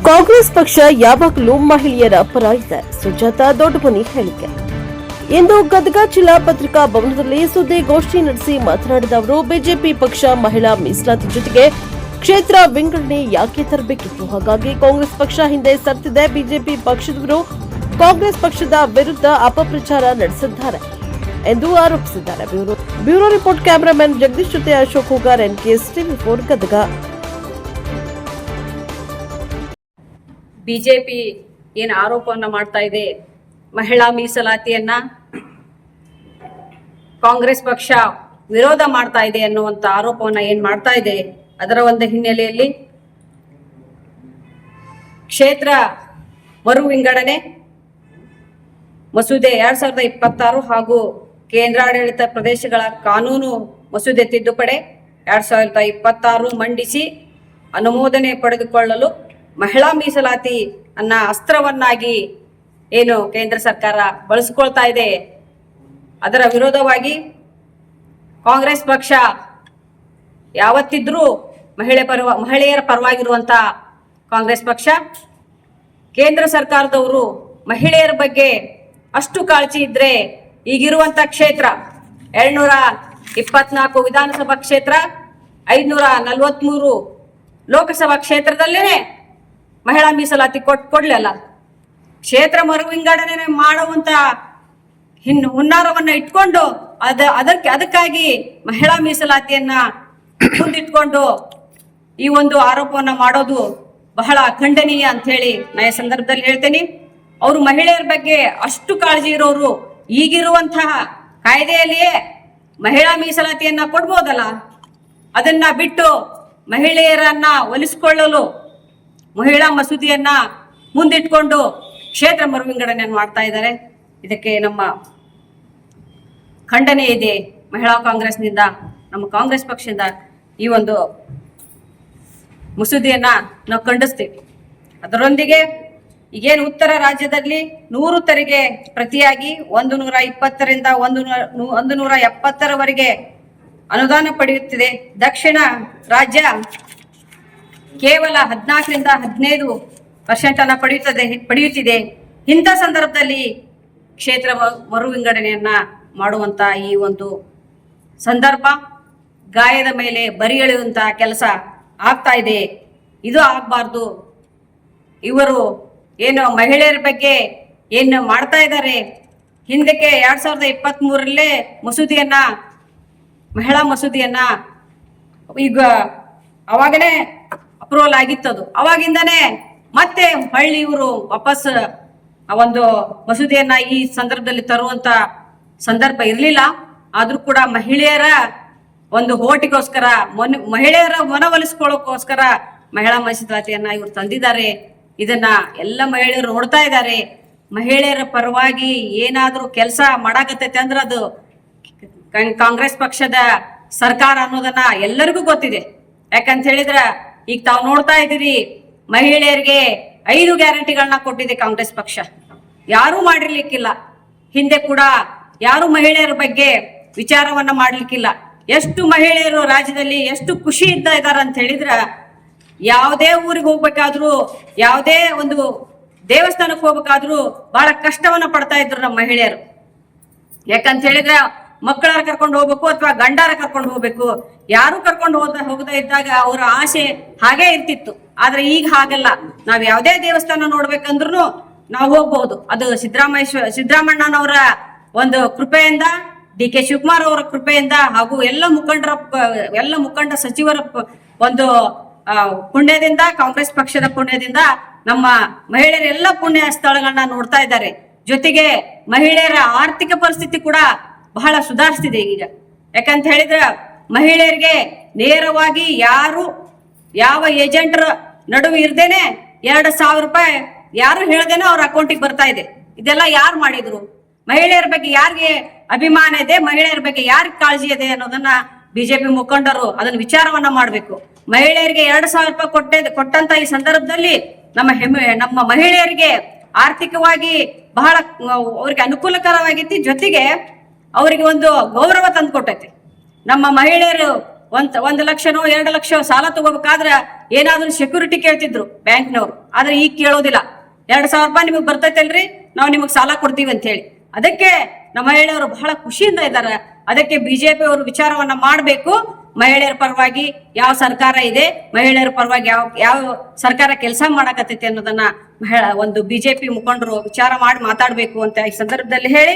ಕಾಂಗ್ರೆಸ್ ಪಕ್ಷ ಯಾವಾಗಲೂ ಮಹಿಳೆಯರ ಪರ ಇದೆ. ಸುಜಾತಾ ದೊಡ್ಡಮನಿ ಹೇಳಿಕೆ. ಇಂದು ಗದಗ ಜಿಲ್ಲಾ ಪತ್ರಿಕಾ ಭವನದಲ್ಲಿ ಸುದ್ದಿಗೋಷ್ಠಿ ನಡೆಸಿ ಮಾತನಾಡಿದ ಅವರು, ಬಿಜೆಪಿ ಪಕ್ಷ ಮಹಿಳಾ ಮೀಸಲಾತಿ ಜೊತೆಗೆ ಕ್ಷೇತ್ರ ವಿಂಗಡಣೆ ಯಾಕೆ ತರಬೇಕಿತ್ತು? ಹಾಗಾಗಿ ಕಾಂಗ್ರೆಸ್ ಪಕ್ಷ ಹಿಂದೆ ಸರಿದಿದೆ. ಬಿಜೆಪಿ ಪಕ್ಷದವರು ಕಾಂಗ್ರೆಸ್ ಪಕ್ಷದ ವಿರುದ್ಧ ಅಪಪ್ರಚಾರ ನಡೆಸಿದ್ದಾರೆ ಎಂದು ಆರೋಪಿಸಿದ್ದಾರೆ. Bureau report. ಕ್ಯಾಮರಾಮನ್ ಜಗದೀಶ್ ಜೊತೆ Ashok Hogar, NKS TV4 Gadag. BJP ಏನು ಆರೋಪವನ್ನ ಮಾಡ್ತಾ ಇದೆ, ಮಹಿಳಾ ಮೀಸಲಾತಿಯನ್ನ ಕಾಂಗ್ರೆಸ್ ಪಕ್ಷ ವಿರೋಧ ಮಾಡ್ತಾ ಇದೆ ಅನ್ನುವಂತ ಆರೋಪವನ್ನ ಏನ್ ಮಾಡ್ತಾ ಇದೆ, ಅದರ ಒಂದು ಹಿನ್ನೆಲೆಯಲ್ಲಿ ಕ್ಷೇತ್ರ ಮರು ವಿಂಗಡಣೆ ಮಸೂದೆ 2026 ಹಾಗೂ ಕೇಂದ್ರಾಡಳಿತ ಪ್ರದೇಶಗಳ ಕಾನೂನು ಮಸೂದೆ ತಿದ್ದುಪಡಿ 2026 ಮಂಡಿಸಿ ಅನುಮೋದನೆ ಪಡೆದುಕೊಳ್ಳಲು ಮಹಿಳಾ ಮೀಸಲಾತಿ ಅನ್ನ ಅಸ್ತ್ರವನ್ನಾಗಿ ಏನು ಕೇಂದ್ರ ಸರ್ಕಾರ ಬಳಸಿಕೊಳ್ತಾ ಇದೆ, ಅದರ ವಿರೋಧವಾಗಿ ಕಾಂಗ್ರೆಸ್ ಪಕ್ಷ ಯಾವತ್ತಿದ್ರೂ ಮಹಿಳೆಯರ ಪರವಾಗಿರುವಂತ ಕಾಂಗ್ರೆಸ್ ಪಕ್ಷ ಕೇಂದ್ರ ಸರ್ಕಾರದವರು ಮಹಿಳೆಯರ ಬಗ್ಗೆ ಅಷ್ಟು ಕಾಳಜಿ ಇದ್ರೆ ಈಗಿರುವಂತ ಕ್ಷೇತ್ರ 224 ವಿಧಾನಸಭಾ ಕ್ಷೇತ್ರ, 543 ಲೋಕಸಭಾ ಕ್ಷೇತ್ರದಲ್ಲೇ ಮಹಿಳಾ ಮೀಸಲಾತಿ ಕೊಡ್ಲಿಲ್ಲ. ಕ್ಷೇತ್ರ ಮರು ವಿಂಗಡಣೆ ಮಾಡುವಂತ ಹುನ್ನಾರವನ್ನ ಇಟ್ಕೊಂಡು ಅದಕ್ಕಾಗಿ ಮಹಿಳಾ ಮೀಸಲಾತಿಯನ್ನ ಮುಂದಿಟ್ಕೊಂಡು ಈ ಒಂದು ಆರೋಪವನ್ನ ಮಾಡೋದು ಬಹಳ ಖಂಡನೀಯ ಅಂತ ಹೇಳಿ ನಾ ಈ ಸಂದರ್ಭದಲ್ಲಿ ಹೇಳ್ತೇನೆ. ಅವರು ಮಹಿಳೆಯರ ಬಗ್ಗೆ ಅಷ್ಟು ಕಾಳಜಿ ಇರೋರು ಈಗಿರುವಂತಹ ಕಾಯ್ದೆಯಲ್ಲಿಯೇ ಮಹಿಳಾ ಮೀಸಲಾತಿಯನ್ನ ಕೊಡ್ಬೋದಲ್ಲ, ಅದನ್ನ ಬಿಟ್ಟು ಮಹಿಳೆಯರನ್ನ ಒಲಿಸಿಕೊಳ್ಳಲು ಮಹಿಳಾ ಮಸೂದೆಯನ್ನ ಮುಂದಿಟ್ಕೊಂಡು ಕ್ಷೇತ್ರ ಮರು ವಿಂಗಡಣೆಯನ್ನು ಮಾಡ್ತಾ ಇದ್ದಾರೆ. ಇದಕ್ಕೆ ನಮ್ಮ ಖಂಡನೆ ಇದೆ. ಮಹಿಳಾ ಕಾಂಗ್ರೆಸ್ನಿಂದ, ನಮ್ಮ ಕಾಂಗ್ರೆಸ್ ಪಕ್ಷದಿಂದ ಈ ಒಂದು ಮಸೂದೆಯನ್ನ ನಾವು ಖಂಡಿಸ್ತೀವಿ. ಅದರೊಂದಿಗೆ ಈಗೇನು ಉತ್ತರ ರಾಜ್ಯದಲ್ಲಿ 100 ತೆರಿಗೆ ಪ್ರತಿಯಾಗಿ 120ರಿಂದ 170ರವರೆಗೆ ಅನುದಾನ ಪಡೆಯುತ್ತಿದೆ. ದಕ್ಷಿಣ ರಾಜ್ಯ ಕೇವಲ 14ರಿಂದ 15% ಅನ್ನ ಪಡೆಯುತ್ತಿದೆ. ಇಂಥ ಸಂದರ್ಭದಲ್ಲಿ ಕ್ಷೇತ್ರ ಮರು ವಿಂಗಡಣೆಯನ್ನ ಮಾಡುವಂತ ಈ ಒಂದು ಸಂದರ್ಭ ಗಾಯದ ಮೇಲೆ ಬರಿ ಎಳೆಯುವಂತ ಕೆಲಸ ಆಗ್ತಾ ಇದೆ. ಇದು ಆಗ್ಬಾರ್ದು. ಇವರು ಏನು ಮಹಿಳೆಯರ ಬಗ್ಗೆ ಏನು ಮಾಡ್ತಾ ಇದ್ದಾರೆ, ಹಿಂದಕ್ಕೆ 2023ರಲ್ಲೇ ಮಹಿಳಾ ಮಸೂದೆಯನ್ನ ಈಗ ಅವಾಗನೇ ಅಪ್ರೂವಲ್ ಆಗಿತ್ತದು. ಅವಾಗಿಂದನೇ ಮತ್ತೆ ಹೊಳ್ಳಿ ಇವರು ವಾಪಸ್ ಒಂದು ಮಸೂದೆಯನ್ನ ಈ ಸಂದರ್ಭದಲ್ಲಿ ತರುವಂತ ಸಂದರ್ಭ ಇರಲಿಲ್ಲ. ಆದ್ರೂ ಕೂಡ ಮಹಿಳೆಯರ ಒಂದು ಹೋಟಿಗೋಸ್ಕರ, ಮಹಿಳೆಯರ ಮನವೊಲಿಸ್ಕೊಳ್ಳೋಕೋಸ್ಕರ ಮಹಿಳಾ ಮೀಸಲಾತಿಯನ್ನ ಇವರು ತಂದಿದ್ದಾರೆ. ಇದನ್ನ ಎಲ್ಲ ಮಹಿಳೆಯರು ನೋಡ್ತಾ ಇದ್ದಾರೆ. ಮಹಿಳೆಯರ ಪರವಾಗಿ ಏನಾದ್ರೂ ಕೆಲಸ ಮಾಡಾಕತ್ತೈತೆ ಅಂದ್ರೆ ಅದು ಕಾಂಗ್ರೆಸ್ ಪಕ್ಷದ ಸರ್ಕಾರ ಅನ್ನೋದನ್ನ ಎಲ್ಲರಿಗೂ ಗೊತ್ತಿದೆ. ಯಾಕಂತ ಹೇಳಿದ್ರ ಈಗ ತಾವು ನೋಡ್ತಾ ಇದ್ದೀರಿ, ಮಹಿಳೆಯರಿಗೆ 5 ಗ್ಯಾರಂಟಿಗಳನ್ನ ಕೊಟ್ಟಿದೆ ಕಾಂಗ್ರೆಸ್ ಪಕ್ಷ. ಯಾರೂ ಮಾಡಿರ್ಲಿಕ್ಕಿಲ್ಲ. ಹಿಂದೆ ಕೂಡ ಯಾರು ಮಹಿಳೆಯರ ಬಗ್ಗೆ ವಿಚಾರವನ್ನ ಮಾಡ್ಲಿಕ್ಕಿಲ್ಲ. ಎಷ್ಟು ಮಹಿಳೆಯರು ರಾಜ್ಯದಲ್ಲಿ ಎಷ್ಟು ಖುಷಿಯಿಂದ ಇದ್ದಾರೆ ಅಂತ ಹೇಳಿದ್ರ, ಯಾವುದೇ ಊರಿಗೆ ಹೋಗ್ಬೇಕಾದ್ರೂ, ಯಾವುದೇ ಒಂದು ದೇವಸ್ಥಾನಕ್ಕೆ ಹೋಗ್ಬೇಕಾದ್ರೂ ಬಹಳ ಕಷ್ಟವನ್ನ ಪಡ್ತಾ ಇದ್ರು ನಮ್ಮ ಮಹಿಳೆಯರು. ಯಾಕಂತ ಹೇಳಿದ್ರೆ ಮಕ್ಕಳಾರ ಕರ್ಕೊಂಡು ಹೋಗ್ಬೇಕು ಅಥವಾ ಗಂಡಾರ ಕರ್ಕೊಂಡು ಹೋಗ್ಬೇಕು. ಯಾರು ಕರ್ಕೊಂಡು ಹೋಗದ ಇದ್ದಾಗ ಅವರ ಆಸೆ ಹಾಗೆ ಇರ್ತಿತ್ತು. ಆದ್ರೆ ಈಗ ಹಾಗಲ್ಲ. ನಾವ್ ಯಾವುದೇ ದೇವಸ್ಥಾನ ನೋಡ್ಬೇಕಂದ್ರೂ ನಾವು ಹೋಗ್ಬಹುದು. ಅದು ಸಿದ್ದರಾಮಣ್ಣನವರ ಒಂದು ಕೃಪೆಯಿಂದ, DK ಶಿವಕುಮಾರ್ ಅವರ ಕೃಪೆಯಿಂದ ಹಾಗೂ ಎಲ್ಲ ಮುಖಂಡ ಸಚಿವರ ಒಂದು ಪುಣ್ಯದಿಂದ, ಕಾಂಗ್ರೆಸ್ ಪಕ್ಷದ ಪುಣ್ಯದಿಂದ ನಮ್ಮ ಮಹಿಳೆಯರೆಲ್ಲ ಪುಣ್ಯ ಸ್ಥಳಗಳನ್ನ ನೋಡ್ತಾ ಇದ್ದಾರೆ. ಜೊತೆಗೆ ಮಹಿಳೆಯರ ಆರ್ಥಿಕ ಪರಿಸ್ಥಿತಿ ಕೂಡ ಬಹಳ ಸುಧಾರಿಸ್ತಿದೆ ಈಗ. ಯಾಕಂತ ಹೇಳಿದ್ರೆ ಮಹಿಳೆಯರಿಗೆ ನೇರವಾಗಿ ಯಾವ ಏಜೆಂಟರ ನಡುವೆ ಇರ್ದೇನೆ 2,000 ರೂಪಾಯಿ ಯಾರು ಹೇಳ್ದೇನೆ ಅವ್ರ ಅಕೌಂಟಿಗೆ ಬರ್ತಾ ಇದೆ. ಇದೆಲ್ಲ ಯಾರು ಮಾಡಿದ್ರು? ಮಹಿಳೆಯರ ಬಗ್ಗೆ ಯಾರಿಗೆ ಅಭಿಮಾನ ಇದೆ, ಮಹಿಳೆಯರ ಬಗ್ಗೆ ಯಾರಿಗೆ ಕಾಳಜಿ ಇದೆ ಅನ್ನೋದನ್ನ ಬಿಜೆಪಿ ಮುಖಂಡರು ಅದನ್ನ ವಿಚಾರವನ್ನ ಮಾಡ್ಬೇಕು. ಮಹಿಳೆಯರಿಗೆ 2,000 ರೂಪಾಯಿ ಕೊಟ್ಟಂತ ಈ ಸಂದರ್ಭದಲ್ಲಿ ನಮ್ಮ ಮಹಿಳೆಯರಿಗೆ ಆರ್ಥಿಕವಾಗಿ ಬಹಳ ಅವ್ರಿಗೆ ಅನುಕೂಲಕರವಾಗಿತ್ತು. ಜೊತೆಗೆ ಅವರಿಗೆ ಒಂದು ಗೌರವ ತಂದು ಕೊಟ್ಟೈತಿ. ನಮ್ಮ ಮಹಿಳೆಯರು ಒಂದು ಲಕ್ಷನೋ 2 ಲಕ್ಷ ಸಾಲ ತಗೋಬೇಕಾದ್ರೆ ಏನಾದ್ರೂ ಸೆಕ್ಯೂರಿಟಿ ಕೇಳ್ತಿದ್ರು ಬ್ಯಾಂಕ್ನವ್ರು. ಆದ್ರೆ ಈಗ ಕೇಳೋದಿಲ್ಲ. 2,000 ರೂಪಾಯಿ ನಿಮಗೆ ಬರ್ತೈತಲ್ರಿ, ನಾವು ನಿಮಗೆ ಸಾಲ ಕೊಡ್ತೀವಿ ಅಂತ ಹೇಳಿ. ಅದಕ್ಕೆ ನಮ್ಮ ಮಹಿಳೆಯರು ಬಹಳ ಖುಷಿಯಿಂದ ಇದ್ದಾರೆ. ಅದಕ್ಕೆ ಬಿಜೆಪಿ ಅವರು ವಿಚಾರವನ್ನ ಮಾಡಬೇಕು. ಮಹಿಳೆಯರ ಪರವಾಗಿ ಯಾವ ಸರ್ಕಾರ ಇದೆ, ಮಹಿಳೆಯರ ಪರವಾಗಿ ಯಾವ ಸರ್ಕಾರ ಕೆಲಸ ಮಾಡಕತ್ತೈತಿ ಅನ್ನೋದನ್ನ ಒಂದು ಬಿಜೆಪಿ ಮುಖಂಡರು ವಿಚಾರ ಮಾಡಿ ಮಾತಾಡ್ಬೇಕು ಅಂತ ಈ ಸಂದರ್ಭದಲ್ಲಿ ಹೇಳಿ